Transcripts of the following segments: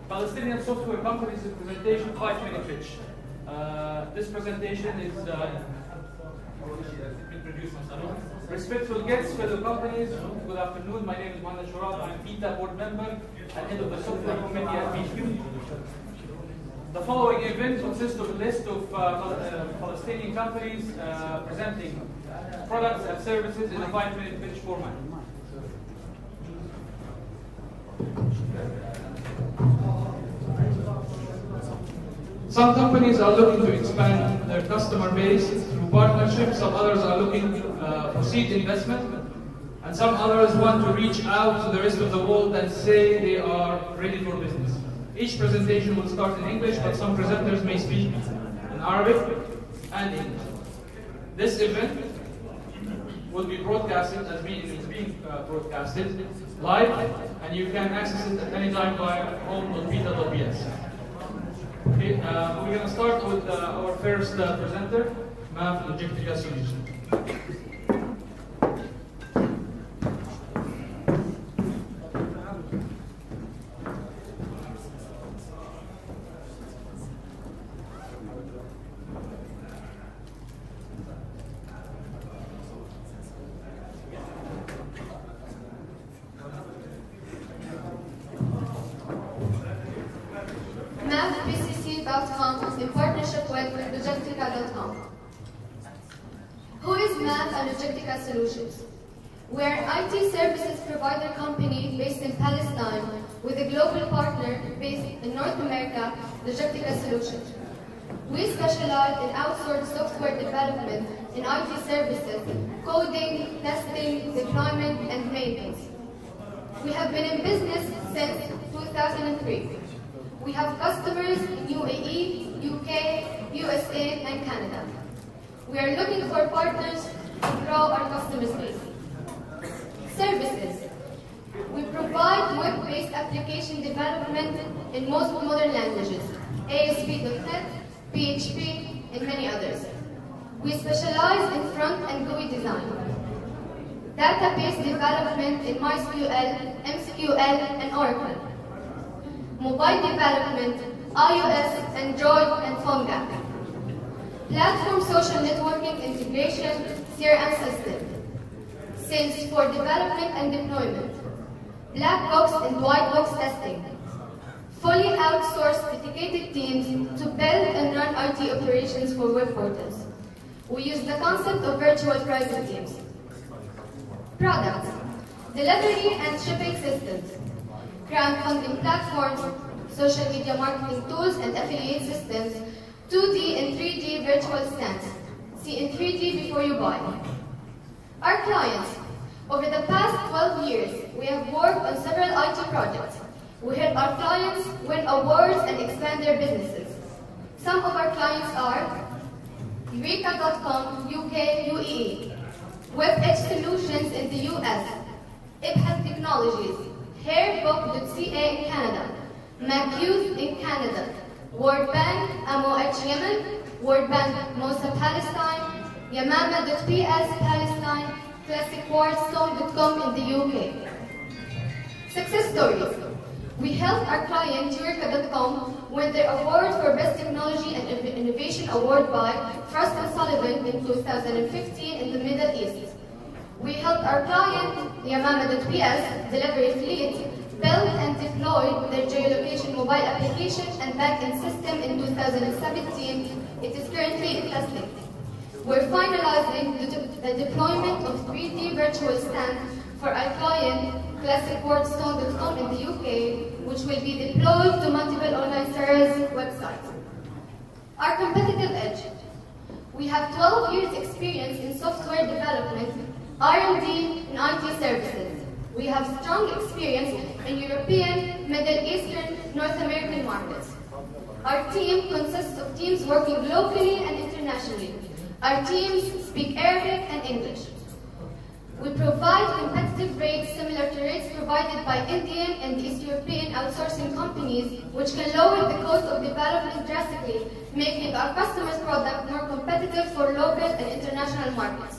Palestinian software companies presentation 5-minute pitch. This presentation is respectful guests, fellow companies. Good afternoon. My name is Mohamed Shurab. I'm PETA board member and head of the software committee at PQ. The following event consists of a list of Palestinian companies presenting products and services in a 5-minute pitch format. Some companies are looking to expand their customer base through partnerships, some others are looking for seed investment, and some others want to reach out to the rest of the world and say they are ready for business. Each presentation will start in English, but some presenters may speak in Arabic and English. This event will be broadcasted, as it's being broadcasted live, and you can access it at any time via home.peta.ps. Okay, we're going to start with our first presenter, Mav Expotech Gaza Solutions. in partnership with Logistica.com. Who is MAP and Logistica Solutions? We are an IT services provider company based in Palestine with a global partner based in North America, Logistica Solutions. We specialize in outsourced software development in IT services, coding, testing, deployment, and maintenance. We have been in business since 2003. We have customers in UAE, UK, USA, and Canada. We are looking for partners to grow our customer base. Services. We provide web-based application development in most modern languages, ASP.NET, PHP, and many others. We specialize in front and GUI design. Database development in MySQL, MSQL, and Oracle. Mobile development, iOS, Android, and PhoneGap. Platform social networking integration, CRM system. Sales for development and deployment. Black box and white box testing. Fully outsourced dedicated teams to build and run IT operations for web portals. We use the concept of virtual private teams. Products. Delivery and shipping systems. Crowdfunding platforms, social media marketing tools and affiliate systems, 2D and 3D virtual stands. See in 3D before you buy. Our clients. Over the past 12 years, we have worked on several IT projects. We help our clients win awards and expand their businesses. Some of our clients are Eureka.com, UK, UAE, Webcast Solutions in the US, Expotech Technologies, Hairbook.ca in Canada, MacYouth in Canada, World Bank, MOH Yemen, World Bank Mosa Palestine, Yamama.ps Palestine, ClassicWarstone.com in the UK. Success stories. We helped our client Eureka.com win their award for Best Technology and Innovation Award by Frost & Sullivan in 2015 in the Middle East. We helped our client Yamama.ps deliver a fleet, build and deploy their geolocation mobile application and backend system in 2017. It is currently in testing. We're finalizing the deployment of 3D virtual stand for our client ClassicWarstone.com in the UK, which will be deployed to multiple online service websites. Our competitive edge. We have 12 years experience in software development, R&D, and IT services. We have strong experience in European, Middle Eastern, North American markets. Our team consists of teams working locally and internationally. Our teams speak Arabic and English. We provide competitive rates similar to rates provided by Indian and East European outsourcing companies, which can lower the cost of development drastically, making our customers' product more competitive for local and international markets.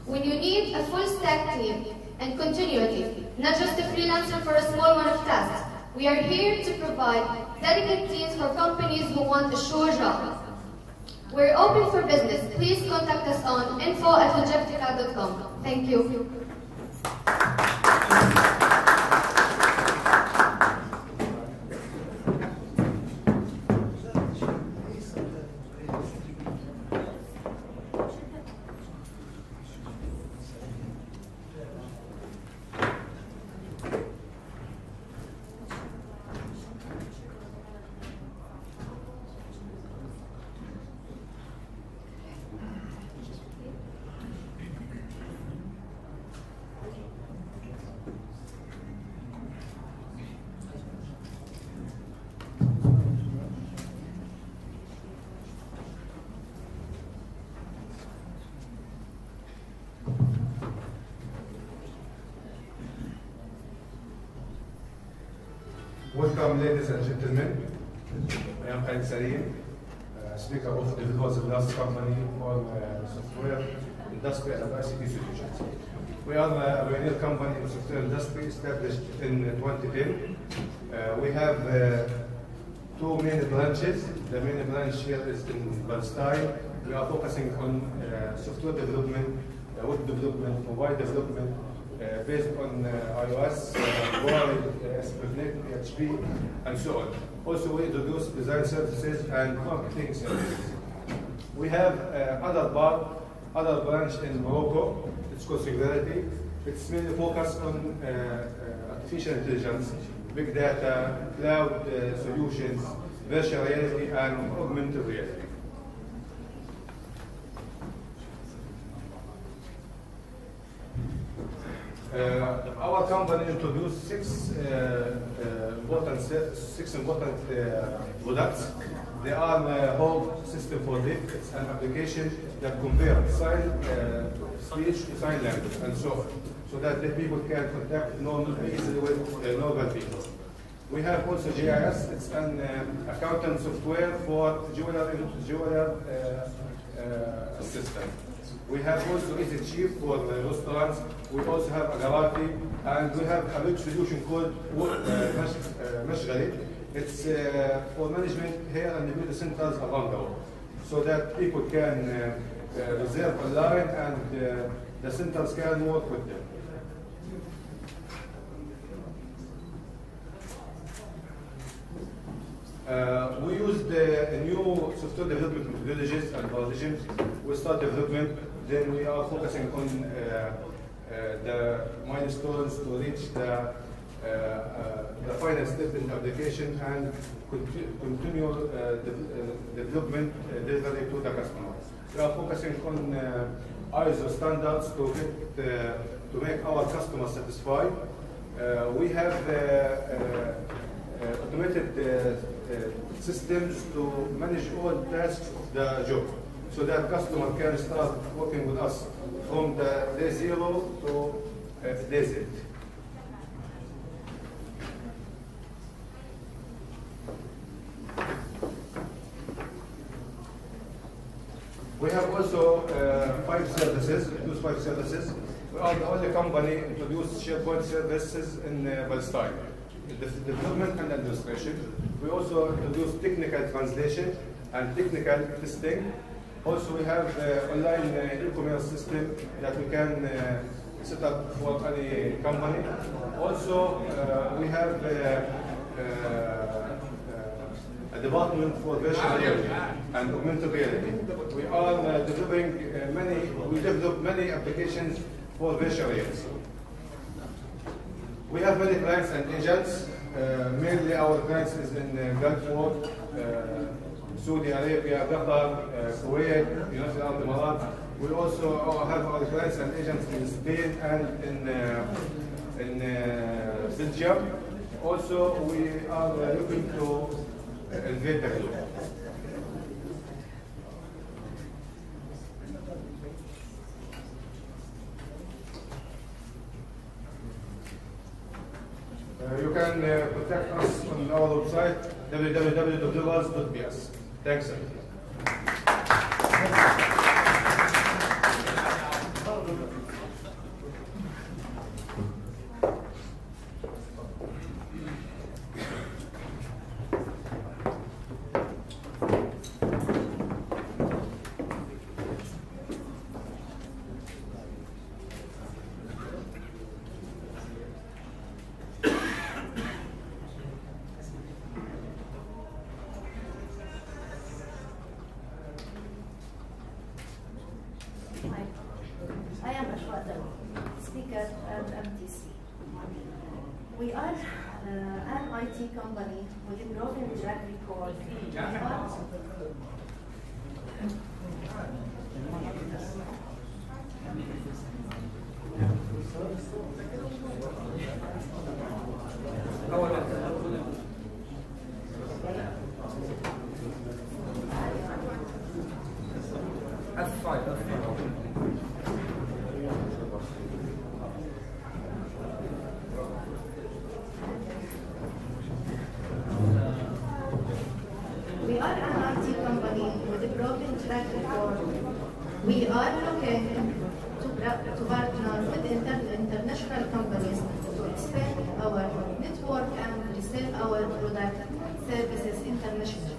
When you need a full-stack team and continuity, not just a freelancer for a small one of tasks, we are here to provide dedicated teams for companies who want a sure job. We're open for business. Please contact us on info@webcast.com. Thank you. Welcome, ladies and gentlemen. I am Khalid Salim, speaker of the It Was the Last company for software industry and ICT solutions. We are a pioneer company in the software industry established in 2010. We have two main branches. The main branch here is in Palestine. We are focusing on software development, web development, mobile development, based on iOS, Android, Expotech, PHP, and so on. Also, we introduce design services and marketing services. We have other branch in Morocco. It's called Singularity. It's mainly focused on artificial intelligence, big data, cloud solutions, virtual reality, and augmented reality. Our company introduced six important products. They are a whole system for DIC. It's an application that converts sign speech to sign language and so on, so that the people can contact easily with normal people. We have also GIS. It's an accountant software for jeweler assistant. We have also Easy Chief for restaurants. We also have Agarati, and we have a big solution called Mashghali. It's for management here and the media centers around the world, so that people can reserve online and the centers can work with them. We used new software development methodologies and paradigms. We start development, then we are focusing on the milestones to reach the final step in the application and continue development delivery to the customer. We are focusing on ISO standards to make our customers satisfied. We have automated systems to manage all tasks of the job, so that customer can start working with us from the day 0 to day Z. We have also 5 services. Those 5 services. We are the only company introduced SharePoint services in Palestine. The development and administration. We also introduce technical translation and technical testing. Also, we have online e-commerce system that we can set up for any company. Also, we have a department for virtual reality and augmented reality. We are develop many applications for virtual reality. We have many clients and agents. Mainly our clients is in Gulf War, Saudi Arabia, Qatar, Kuwait, United Arab Emirates. We also have our clients and agents in Spain and in Belgium. Also, we are looking to invade the globe. You can contact us on our website www.globals.bs. Thanks, sir. I am Ashwata, speaker at MTC. We are an IT company with a proven track record. We are an IT company with a proven track record. We are looking to partner with international companies to expand our network and resell our product services internationally.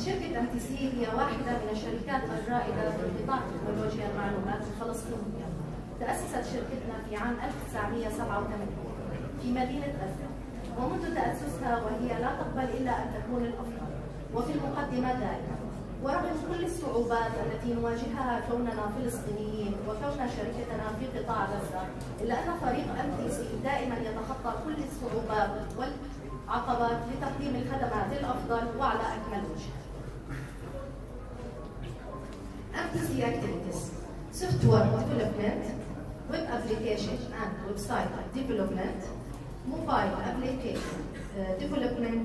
شركة MTC هي واحدة من الشركات الرائدة في قطاع تكنولوجيا المعلومات الفلسطينية. تأسست شركتنا في عام 1987 في مدينة غزة، ومنذ تأسسها وهي لا تقبل إلا أن تكون الأفضل وفي المقدمة دائما. ورغم كل الصعوبات التي نواجهها كوننا فلسطينيين وكون شركتنا في قطاع غزة، إلا أن فريق MTC دائما يتخطى كل الصعوبات والعقبات لتقديم الخدمات الأفضل وعلى أكمل وجه. MTC activities: software development, web application and website development, mobile application development,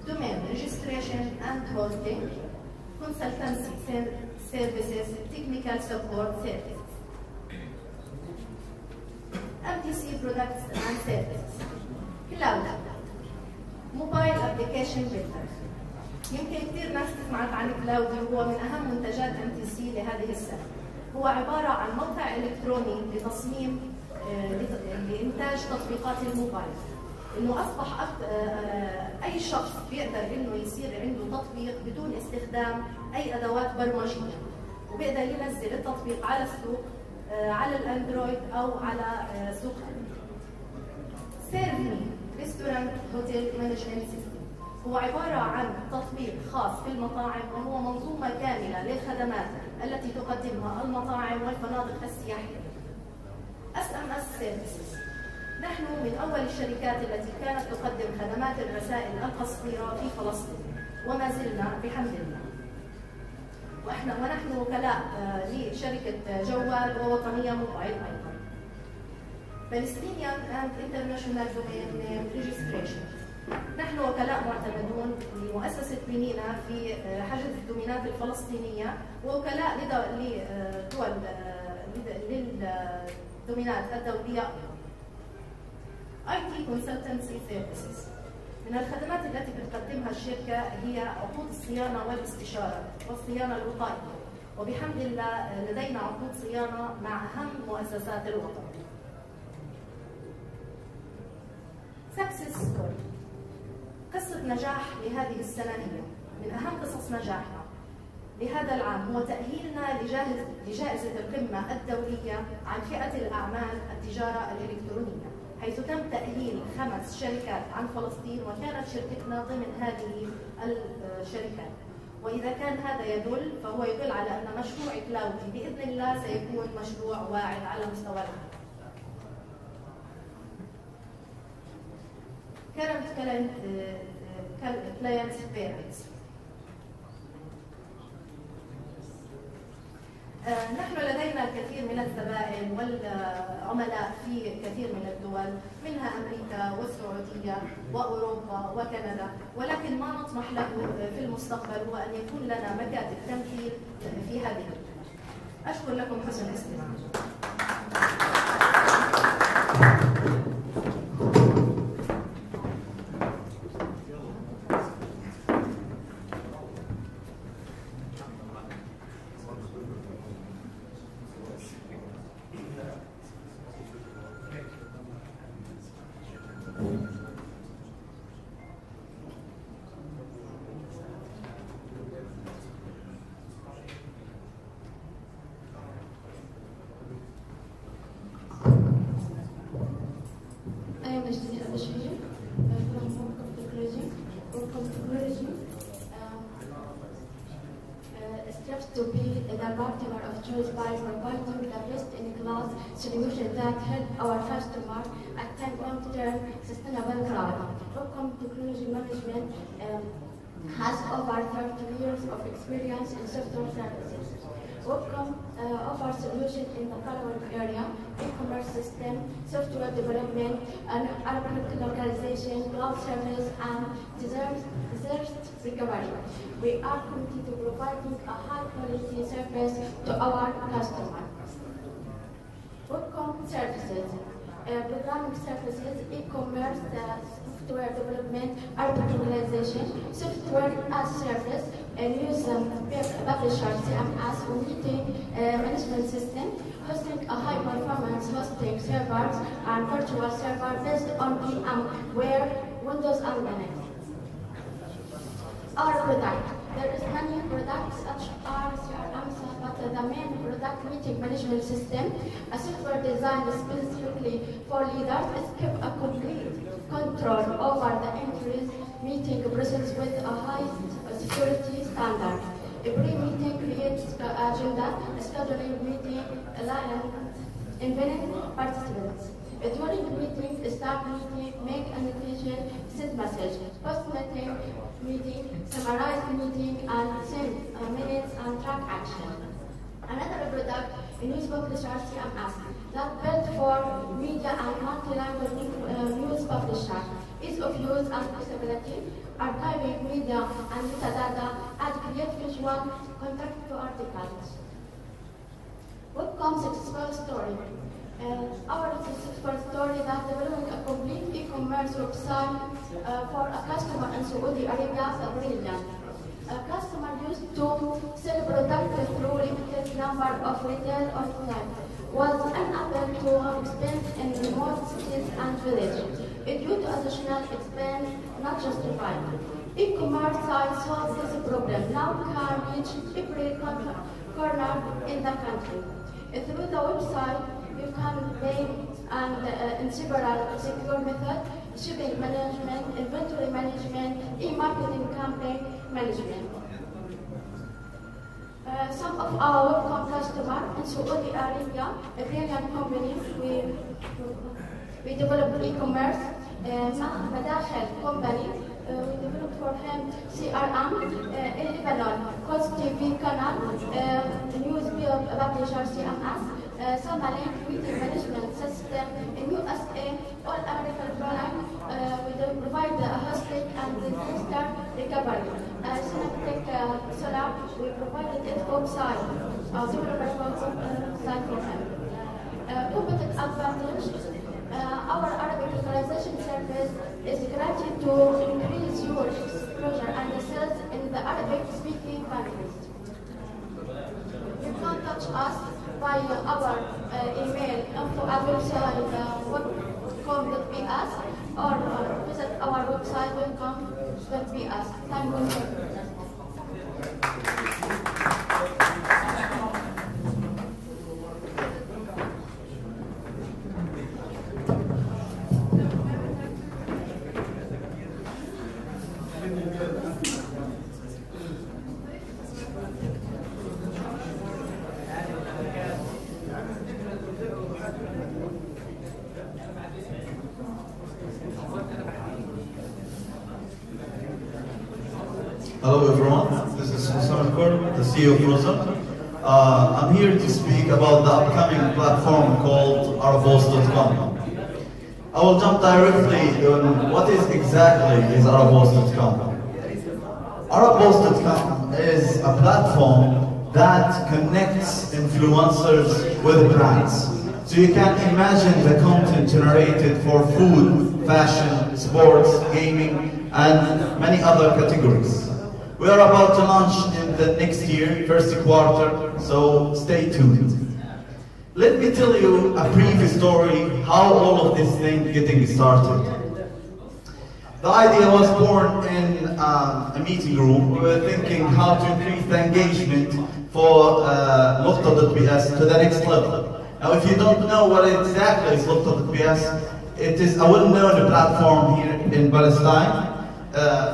domain registration and hosting, consultancy services, technical support services. MTC products and services: cloud, mobile application builder. يمكن كثير ناس سمعت عن كلاودي، وهو من أهم منتجات MTC لهذه السنة. هو عبارة عن موقع إلكتروني لتصميم لإنتاج تطبيقات الموبايل. إنه أصبح أي شخص بيقدر إنه يصير عنده تطبيق بدون استخدام أي أدوات برمجية، وبيقدر ينزل التطبيق على السوق على الأندرويد أو على سوق سيرفي ريستورانت هوتيل مانجمنت سيستم. هو عبارة عن تطبيق خاص في المطاعم، وهو منظومة كاملة للخدمات التي تقدمها المطاعم والفنادق السياحية. SMS Services: نحن من أول الشركات التي كانت تقدم خدمات الرسائل القصيرة في فلسطين، وما زلنا بحمد الله. ونحن وكلاء لشركة جوال ووطنية موبايل أيضا. Palestinian and International Domain Name Registration: نحن وكلاء معتمدون لمؤسسة بنينا في حجز الدومينات الفلسطينية، ووكلاء للدومينات الدولية. IT Consultancy Services: من الخدمات التي بتقدمها الشركة هي عقود الصيانة والاستشارة والصيانة الوقائية، وبحمد الله لدينا عقود صيانة مع أهم مؤسسات الوطن. Success Story: قصة نجاح لهذه السنة هي من أهم قصص نجاحنا لهذا العام هو تأهيلنا لجائزة القمة الدولية عن فئة الأعمال التجارة الإلكترونية، حيث تم تأهيل 5 شركات عن فلسطين، وكانت شركتنا ضمن هذه الشركات. وإذا كان هذا يدل فهو يدل على أن مشروع كلاودي بإذن الله سيكون مشروع واعد على مستوى العالم. Current client payments. نحن لدينا الكثير من الزبائن والعملاء في كثير من الدول منها أمريكا والسعودية وأوروبا وكندا، ولكن ما نطمح له في المستقبل هو أن يكون لنا مكاتب تمثيل في هذه الدول. أشكر لكم حسن الاستماع. To be the partner of choice by providing the best-in-class solution that help our customer attain long-term sustainable growth. Webcast Technology Management has over 30 years of experience in software services. Webcast offers solutions in the following area: e-commerce system, software development, and urban localization, cloud service, and disaster recovery. We are committed to providing a high-quality service to our customers. Webcast services, programming services, e-commerce, software development, urban localization, software as service, news publisher CMS, meeting management system, hosting a high-performance hosting servers and virtual server based on VMware, Windows and Linux. Our product. There is many products such as but the main product meeting management system, a software designed specifically for leaders, is keep a complete control over the entries meeting process with a high security standard. Every meeting creates the agenda, scheduling meeting, inviting participants. During the meeting, start meeting, make a notation, send message, post meeting, summarize meeting, and send minutes and track action. Another product, a news publisher CMS, that built for media and multi-language news publisher, ease of use and accessibility, archiving media and metadata, and create visual content to articles. Webcast successful story. Our successful story that developing a complete e-commerce website for a customer in Saudi Arabia region. A customer used to sell products through limited number of retail outlets, was unable to expand in remote cities and villages. Due to additional expense not justified. E-commerce sites solve this problem. Now can reach every corner in the country. Through the website, you can pay and in several secure methods: shipping management, inventory management, e-marketing campaign management. Some of our webcam customers in Saudi Arabia, a Brazilian company, we developed e-commerce. Madakhel company, we developed for him CRM in Lebanon, Coast TV canal, news publisher CMS, Somalink meeting management system in USA, all American product. We provide the hosting and disaster recovery. Expotech Solar, we provided its website, developer website for him. Competitive advantage. Our Arabic localization service is granted to increase your exposure and sales in the Arabic-speaking countries. You can touch us by our email info@website webcom.bs or visit our website webcom.bs. Thank you. Hello everyone, this is Musa Kur, the CEO of Rosa. I'm here to speak about the upcoming platform called Arabos.com. I will jump directly on what exactly is Arabos.com. Arabos.com is a platform that connects influencers with brands. So you can imagine the content generated for food, fashion, sports, gaming, and many other categories. We are about to launch in the next year, first quarter, so stay tuned. Let me tell you a brief story how all of this thing getting started. The idea was born in a meeting room. We were thinking how to increase the engagement for Nokta.bs to the next level. Now, if you don't know what exactly is Nokta.bs, it is a well-known platform here in Palestine.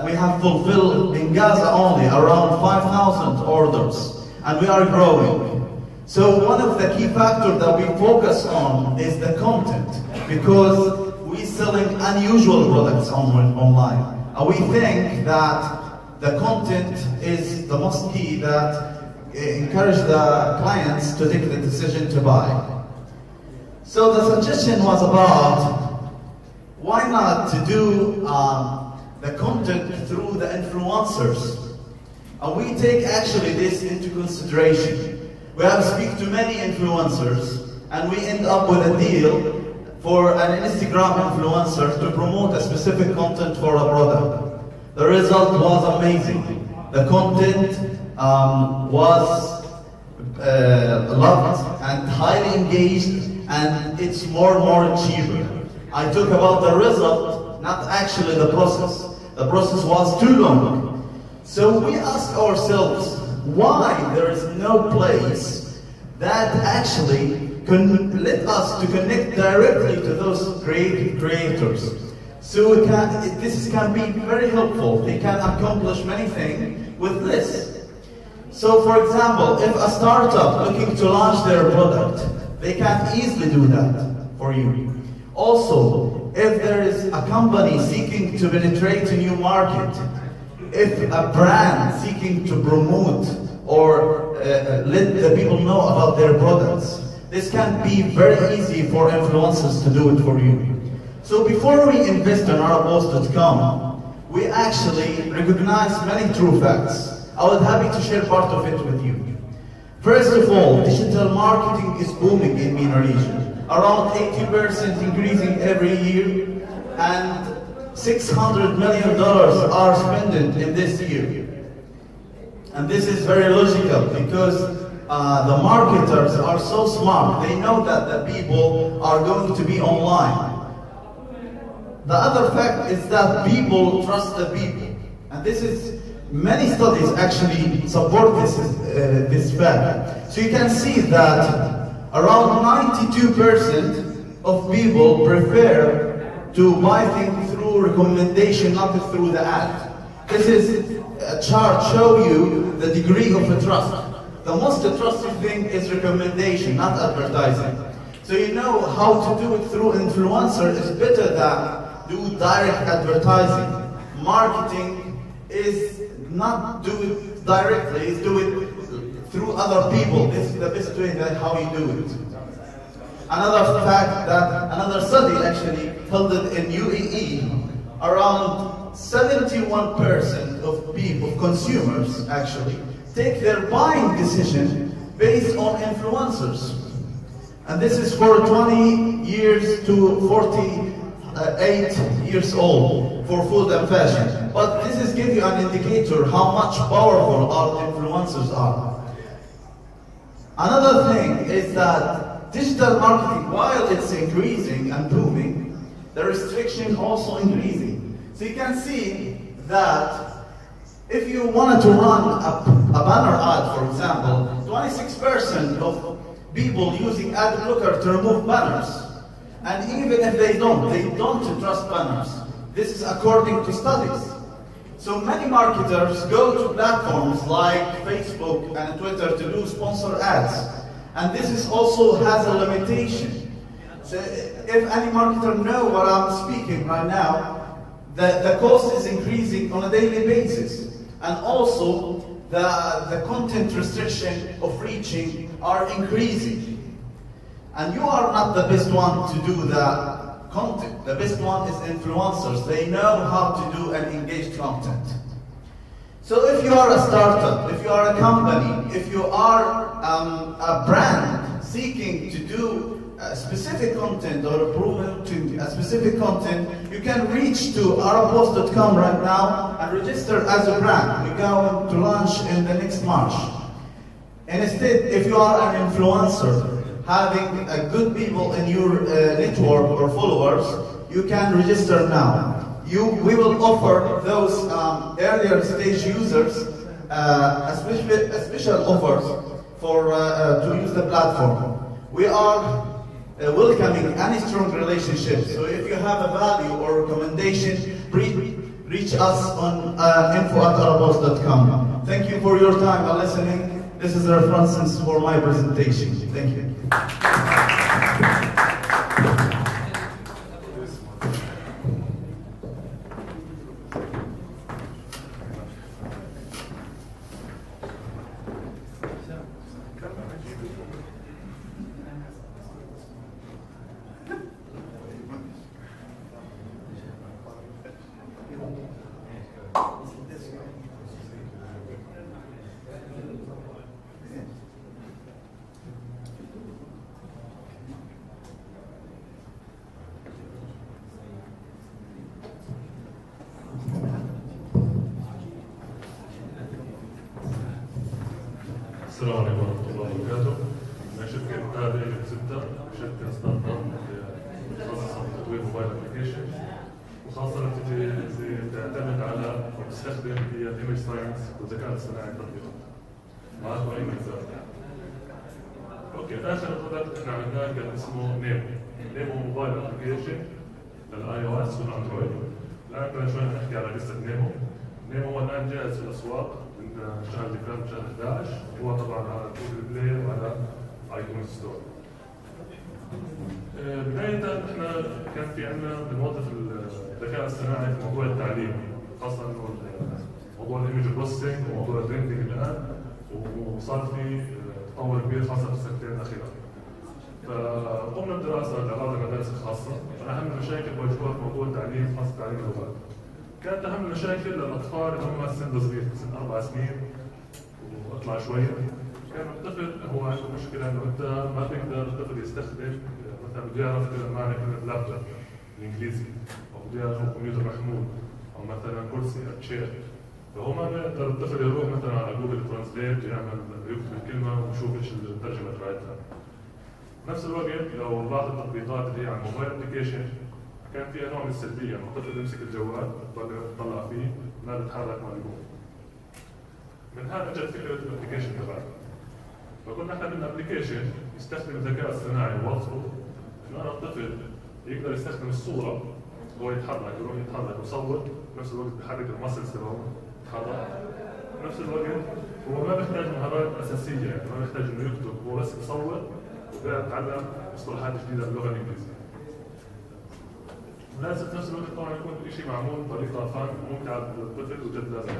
We have fulfilled in Gaza only around 5,000 orders, and we are growing. So one of the key factors that we focus on is the content, because we're selling unusual products online. And we think that the content is the most key that encourage the clients to take the decision to buy. So the suggestion was about why not to do the content through the influencers. And we take actually this into consideration. We have speak to many influencers and we end up with a deal for an Instagram influencer to promote a specific content for a product. The result was amazing. The content was loved and highly engaged, and it's more and more cheaper. I talk about the result, not actually the process. The process was too long. So we ask ourselves why there is no place that actually can let us to connect directly to those creators. So this can be very helpful. They can accomplish many things with this. So for example, if a startup looking to launch their product, they can easily do that for you. Also, if there is a company seeking to penetrate a new market, if a brand seeking to promote or let the people know about their products, this can be very easy for influencers to do it for you. So before we invest in Arabos.com, we actually recognize many true facts. I was happy to share part of it with you. First of all, digital marketing is booming in MENA region. Around 80% increasing every year, and $600 million are spent in this year. And this is very logical because the marketers are so smart. They know that the people are going to be online. The other fact is that people trust the people. And this is, many studies actually support this fact. So you can see that around 92% of people prefer to buy things through recommendation, not through the ad. This is a chart show you the degree of trust. The most trusted thing is recommendation, not advertising. So you know how to do it through influencer is better than do direct advertising. Marketing is not do it directly, it's do it through other people. This is the best way that how you do it. Another fact that another study actually held it in UAE, around 71% of people, consumers actually, take their buying decision based on influencers. And this is for 20 years to 48 years old for food and fashion. But this is giving you an indicator how much powerful our influencers are. Another thing is that digital marketing, while it's increasing and booming, the restriction also increasing. So you can see that if you wanted to run a banner ad, for example, 26% of people using ad blocker to remove banners. And even if they don't trust banners. This is according to studies. So many marketers go to platforms like Facebook and Twitter to do sponsor ads. And this is also has a limitation. So if any marketer know what I'm speaking right now, the cost is increasing on a daily basis. And also, the content restriction of reaching are increasing. And you are not the best one to do the content. The best one is influencers. They know how to do and engage content. So if you are a startup, if you are a company, if you are a brand seeking to do specific content or approval to a specific content, you can reach to arabpost.com right now and register as a brand. We're going to launch in the next March. And instead, if you are an influencer, having a good people in your network or followers, you can register now. We will offer those earlier stage users a special offers for to use the platform. We are welcoming any strong relationship. So if you have a value or recommendation, reach us on info@arabpost.com. Thank you for your time and listening. This is a reference for my presentation. Thank you. السلام عليكم ورحمة الله وبركاته. أنا شركة هذه Expotech، شركة ستارت اب متخصصة في تطوير موبايل ابلكيشن، وخاصة تعتمد على تستخدم هي الايمج ساينس والذكاء الاصطناعي تطبيقات. معكم أيمن زاد. اوكي، آخر برودكت احنا عملناه كان اسمه نيمو. نيمو موبايل ابلكيشن للاي او اس والاندرويد. الآن بدنا شوي نحكي على قصة نيمو. نيمو هو الآن جاهز في الأسواق. شهر ديسمبر شهر 11 هو طبعا على جوجل بلاي وعلى ايتون ستور. بداية احنا كان في عندنا بنوظف الذكاء الاصطناعي في موضوع التعليم، خاصة انه موضوع الايمج بروسيسنج وموضوع الريندنج الان، وصار في تطور كبير خاصة في السنتين الأخيرة. فقمنا بدراسة لبعض المدارس الخاصة عن أهم المشاكل اللي واجهوها في موضوع التعليم خاصة تعليم اللغات. كانت أهم المشاكل للأطفال اللي هم سن صغير، سن 4 سنين واطلع شوية. كان الطفل هو عنده مشكلة إنه أنت ما تقدر الطفل يستخدم، مثلا بده يعرف كذا معنى كلمة لابتوب بالإنجليزي، أو بده يعرف كمبيوتر محمول، أو مثلا كرسي أو تشير. فهو ما بيقدر الطفل يروح مثلا على جوجل ترانسليت يعمل يكتب الكلمة ويشوف إيش الترجمة تبعتها. نفس الوقت لو بعض التطبيقات اللي هي على الموبايل ابلكيشن كان فيها نوع من السلبيه، انه الطفل يمسك الجوال يطلع فيه ما بيتحرك ما بيقوم. من هذا اجت فكره الابلكيشن تبعنا. فقلنا احنا بدنا ابلكيشن يستخدم الذكاء الاصطناعي ووظفه انه انا الطفل يقدر يستخدم الصوره هو يتحرك، يروح يتحرك ويصور، بنفس الوقت بيحرك المسلز تبعه يتحرك، بنفس الوقت هو ما بيحتاج مهارات اساسيه، يعني ما بيحتاج انه يكتب، هو بس يصور وبيتعلم مصطلحات جديده باللغه الانجليزيه. لازم في نفس الوقت طبعا يكون شيء معمول بطريقه فان ممتعه للطفل وجد لازم.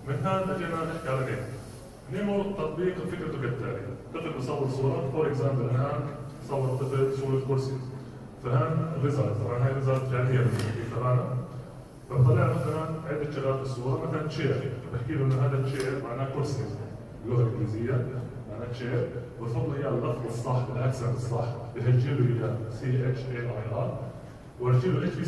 من هذا جينا نحكي على نيمو. نيمو تطبيق فكرته كالتالي، الطفل بيصور صوره، فور اكزامبل الان صور الطفل صوره كرسي. فهان ريزلت، طبعا هاي ريزلت فعليا بالتطبيق تبعنا. فطلع مثلا عده شغلات بالصوره، مثلا تشير، بحكي له انه هذا تشير معناه كرسي باللغه الانجليزيه، معناه تشير، بفضل اياه اللفظ الصح بالاكسنت الصح، بهجي له اياه CHAIR، وارجي له